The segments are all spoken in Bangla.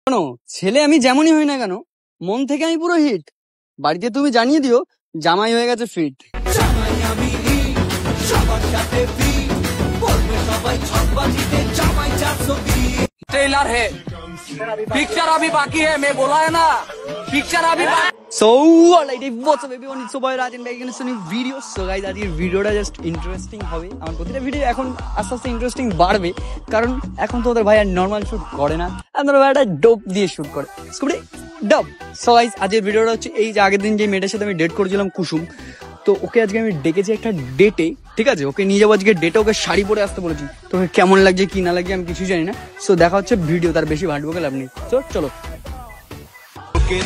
কেন ছেলে আমি যেমনই হই না কেন, মন থেকে আমি পুরো হিট। বাড়িতে তুমি জানিয়ে দিও জামাই হয়ে গেছে ফিট। ट्रेलर है, पिक्चर अभी बाकी है, मैं बोला है ना, पिक्चर अभी So alright, what's up everyone, it's your boy Raj and back again with a new video. So guys, আজকের ভিডিওটা জাস্ট ইন্টারেস্টিং হবে। আমার প্রতিটা ভিডিও এখন আস্তে আস্তে ইন্টারেস্টিং বাড়বে, কারণ এখন তো ওদের ভাই আর নর্মাল শুট করে না, আমাদের ভাই একটা ডোপ দিয়ে শুট করে, স্কুলে ডব। সো গাইস, আজকের ভিডিওটা হচ্ছে এই যে আগের দিন যে মেয়েটার সাথে আমি ডেট করেছিলাম কুসুম, তো ওকে আজকে আমি ডেকেছি একটা ডেটে, ঠিক আছে? ওকে নিয়ে যাবো আজকে ডেটে, ওকে শাড়ি পরে আসতে বলেছি। তোকে কেমন লাগছে কি না লাগছে আমি কিছু জানি না। সো দেখা হচ্ছে ভিডিও, তার বেশি ভাটবকে লাভ নেই। চলো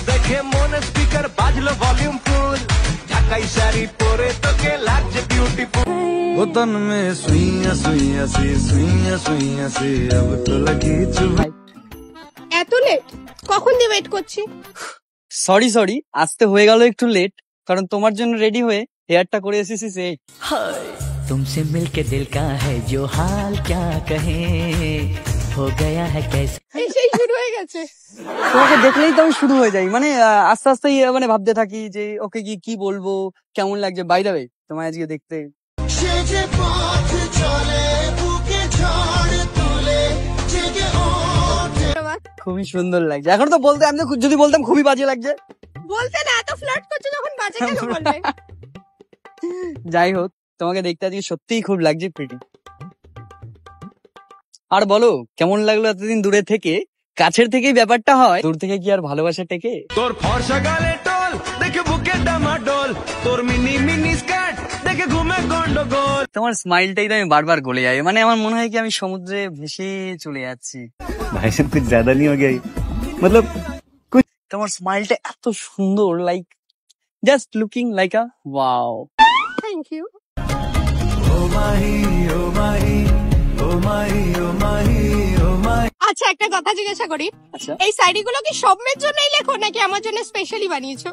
দেখে মনে স্পিকার বাজলো ভলিউম ফুল, ঢাকাই শাড়ি পরে তোকে লাগছে বিউটিফুল। ও তন মে সুইয়া সুইয়া সি সুইয়া সুইয়া সি अब तो लगी चुप। এত লেট কখন দিয়ে ওয়েট করছি? সরি আসতে হয়ে গেল একটু লেট, কারণ তোমার জন্য রেডি হয়ে হেয়ারটা করে এসেছি। সেই तुमसे मिलके दिल का है जो हाल क्या कहे हो गया है कैसे। সেই শুরু হয়ে গেছে। তোমাকে দেখলেই তো আমি শুরু হয়ে যাই, মানে আস্তে আস্তে মানে ভাবতে থাকি যে ওকে কি বলবো, কেমন লাগছে। বাই দ্য ওয়ে, তোমায় আজকে দেখতে খুবই সুন্দর লাগছে। এখন তো বলতে, আমি তো যদি বলতাম খুবই বাজে লাগছে। বলতে না, এত ফ্লার্ট করছো যখন বাজে কেন বলবে? যাই হোক, তোমাকে দেখতে আজকে সত্যিই খুব লাগছে প্রিটি। আর বলো কেমন লাগলো এতদিন দূরে থেকে? কাছের থেকেই ব্যাপারটা হয়, দূর থেকে কি আর ভালোবাসা টেকে? তোর ফর্সা গালে টোল দেখে বুকে ডামাডোল, তোর মিনি মিনি স্কার্ট দেখে ঘুমে গন্ডগোল। তোমার স্মাইলটাই তো আমি বারবার গলে যাই, মানে আমার মনে হয় কি আমি সমুদ্রে ভেসে চলে যাচ্ছি। भाई साहब कुछ ज्यादा नहीं हो गया ये? मतलब তোমার স্মাইলটা এত সুন্দর, like just looking like a wow. Thank you. ও মাহি ও মাহি ও মাহি ও মাহি ও মাহি। আচ্ছা, একটা কথা জিজ্ঞাসা করি, আচ্ছা, এই শাড়িগুলো কি সব মেয়ের জন্যই লেখো নাকি আমার জন্য স্পেশালি বানিয়েছো?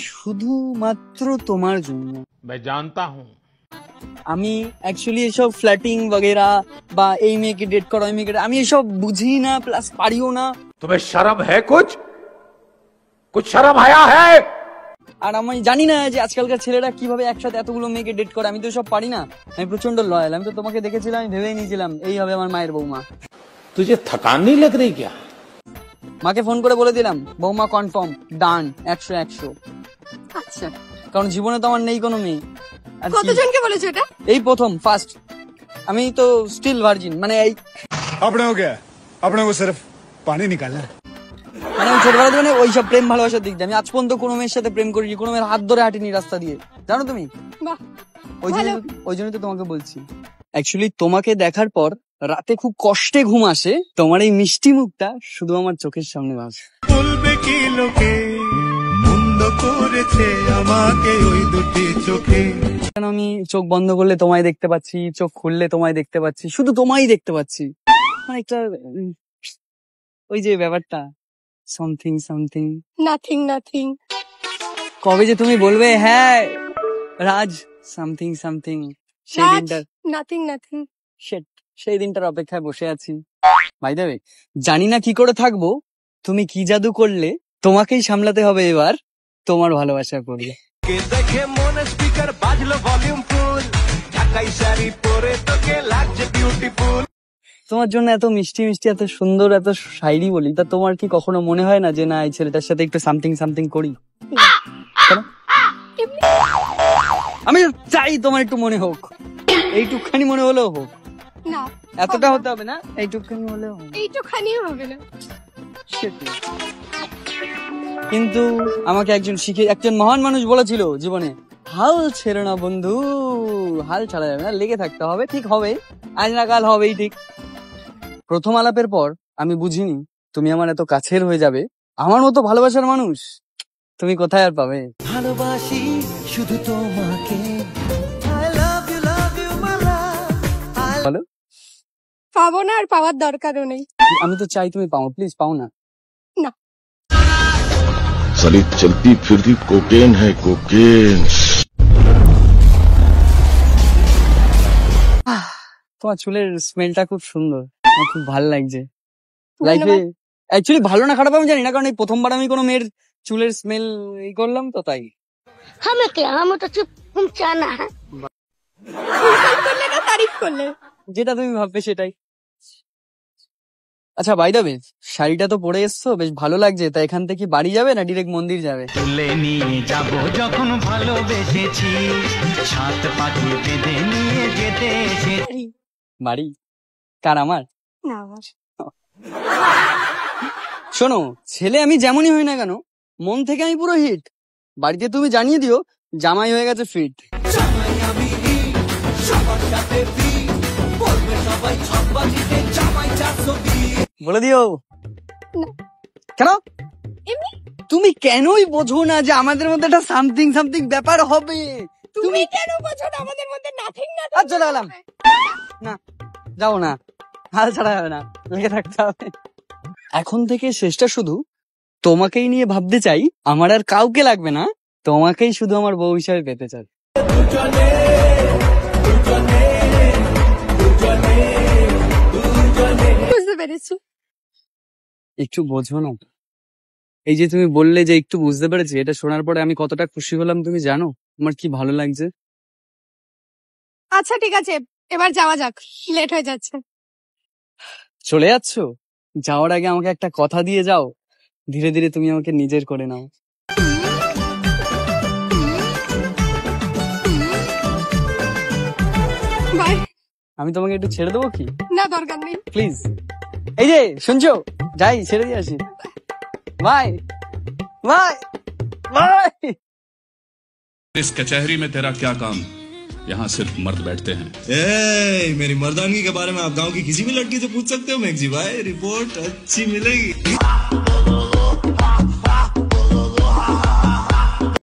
শুধুমাত্র তোমার জন্য। मैं जानता हूँ। আমি অ্যাকচুয়ালি এসব ফ্ল্যাটিং বগেরা বা এই মেয়েকে ডেট করো ওই মেয়েকে আমি এসব বুঝি না, প্লাস পারিও না। तुम्हें शर्म है? कुछ शर्म आया है? আর আমি জানি না যে আজকালকার ছেলেরা কিভাবে একসাথে এতগুলো মেয়েকে ডেট করে। আমি তো সব পারি না, আমি প্রচন্ড লয়াল। আমি তো তোমাকে দেখেছিলাম, আমি ভেবেই নিয়েছিলাম এই হবে আমার মায়ের বৌমা। तुझे थकान नहीं लग रही क्या? মাকে ফোন করে বলে দিলাম বৌমা কনফার্ম, ডান, 100। আচ্ছা, কারণ জীবনে তো আমার নেই কোনো মেয়ে। আর কি- কতজনকে বলেছো এটা? এই প্রথম, ফার্স্ট। আমি তো স্টিল ভার্জিন, মানে এই अपने हो गया, अपने को सिर्फ पानी निकालना है। মানে আমি ছোটবেলা থেকে ওইসব প্রেম ভালোবাসার দিক দিয়ে আমি আজ পর্যন্ত কোনো মেয়ের সাথে প্রেম করিনি, কোনো মেয়ের হাত ধরে হাঁটিনি রাস্তা দিয়ে, জানো তুমি? বাহ, ওই জন্যই তো তোমাকে বলছি। অ্যাকচুয়ালি তোমাকে দেখার পর রাতে খুব কষ্টে ঘুম আসে, তোমার এই মিষ্টি মুখটা শুধু আমার চোখের সামনে ভাসে। বলবে কি লোকে বন্ধ করেছে আমাকে ওই দুটি চোখে। কেন আমি চোখ বন্ধ করলে তোমায় দেখতে পাচ্ছি, চোখ খুললে তোমায় দেখতে পাচ্ছি, শুধু তোমায় দেখতে পাচ্ছি। মানে একটা ওই যে ব্যাপারটা, সামথিং নাথিং। কবে যে তুমি বলবে হ্যাঁ রাজ সামথিং সেই দিনটার নাথিং। সেই দিনটার অপেক্ষায় বসে আছি। বাই দ্য ওয়ে, জানি না কি করে থাকবো, তুমি কি জাদু করলে, তোমাকেই সামলাতে হবে এবার তোমার ভালোবাসা করলে। দেখে মনে স্পিকার বাজলো ভলিউম ফুল, ঢাকাই শাড়ি পরে তোকে লাগছে বিউটিফুল। তোমার জন্য এত মিষ্টি এত সুন্দর এত শায়রি বলি, তা তোমার কি কখনো মনে হয় না যে না এই ছেলেটার সাথে একটু সামথিং করি? কেন? আমি চাই তোমার একটু মনে হোক, এইটুকখানি মনে হলেও হোক, না এতটা হতে হবে না, এইটুকখানি হলেও হোক। এইটুখানিও হবে না। কিন্তু আমাকে একজন মহান মানুষ বলেছিল জীবনে, হাল ছেড়ে না বন্ধু, হাল ছাড়া যাবে না, লেগে থাকতে হবে, ঠিক হবে, আজ না কাল হবেই ঠিক। প্রথম আলাপের পর আমি বুঝিনি তুমি আমার এত কাছের হয়ে যাবে, আমার মতো ভালোবাসার মানুষ তুমি কোথায় আর পাবে। ভালোবাসি শুধু তোমাকে। বলো, পাবো না, আর পাওয়ার দরকারও নেই। আমি তো চাই তুমি পাও, প্লিজ পাও না। না, साली चलती फिरती कोकेन है कोकेन। তোমার চুলের স্মেলটা খুব সুন্দর, আমার খুব ভালো লাগছে। লাইফে অ্যাকচুয়ালি ভালো না খারাপ আমি জানি না, কারণ এই প্রথমবার আমি কোনো মেয়ের চুলের স্মেল এই করলাম তো তাই। हमें क्या, हमें तो चुप तुम चाहना है করলে না তারিফ করলে। যেটা তুমি ভাববে সেটাই। আচ্ছা বাই দ্য ওয়ে, শাড়িটা তো পরে এসছো, বেশ ভালো লাগছে। তা এখান থেকে বাড়ি যাবে না ডিরেক্ট মন্দির যাবে? তুলে নিয়ে যাব যখন ভালোবেসেছি, সাত পাখি বেঁধে নিয়ে যেতে এসে। বাড়ি কার? আমার? না আমার। শোনো, ছেলে আমি যেমনই হই না কেন, মন থেকে আমি পুরো হিট। বাড়িতে তুমি জানিয়ে দিও জামাই হয়ে গেছে ফিট। বলে দিও। কেন? এমনি তুমি কেনই বোঝো না যে আমাদের মধ্যে একটা সামথিং সামথিং ব্যাপার হবে? তুমি কেন বোঝো না আমাদের মধ্যে নাথিং না? আচ্ছা গেলাম না, যাও না, হাল ছাড়া যাবে না, লেগে থাকতে হবে। এখন থেকে শেষটা শুধু তোমাকেই নিয়ে ভাবতে চাই, আমার আর কাউকে লাগবে না, তোমাকেই শুধু আমার বউ হিসাবে পেতে চাই। বুঝতে পেরেছি। একটু বোঝো না। এই যে তুমি বললে যে একটু বুঝতে পেরেছি, এটা শোনার পরে আমি কতটা খুশি হলাম তুমি জানো? আমার কি ভালো লাগছে। আচ্ছা ঠিক আছে, এবার যাওয়া যাক, লেট হয়ে যাচ্ছে। চলে যাচ্ছ? যাওয়ার আগে আমাকে একটা কথা দিয়ে যাও, ধীরে ধীরে তুমি আমাকে নিজের করে নাও। বাই। আমি তোমাকে একটু ছেড়ে দেবো কি? না দরকার নেই। প্লিজ। এই যে শুনছো, যাই ছেড়ে দিয়ে আসি। Bye bye bye. इस कचहरी में तेरा क्या काम? यहाँ सिर्फ मर्द बैठते हैं। मेरी मर्दानगी के बारे में आप गांव की किसी भी लड़की से पूछ सकते हो मेघजी भाई, रिपोर्ट अच्छी मिलेगी।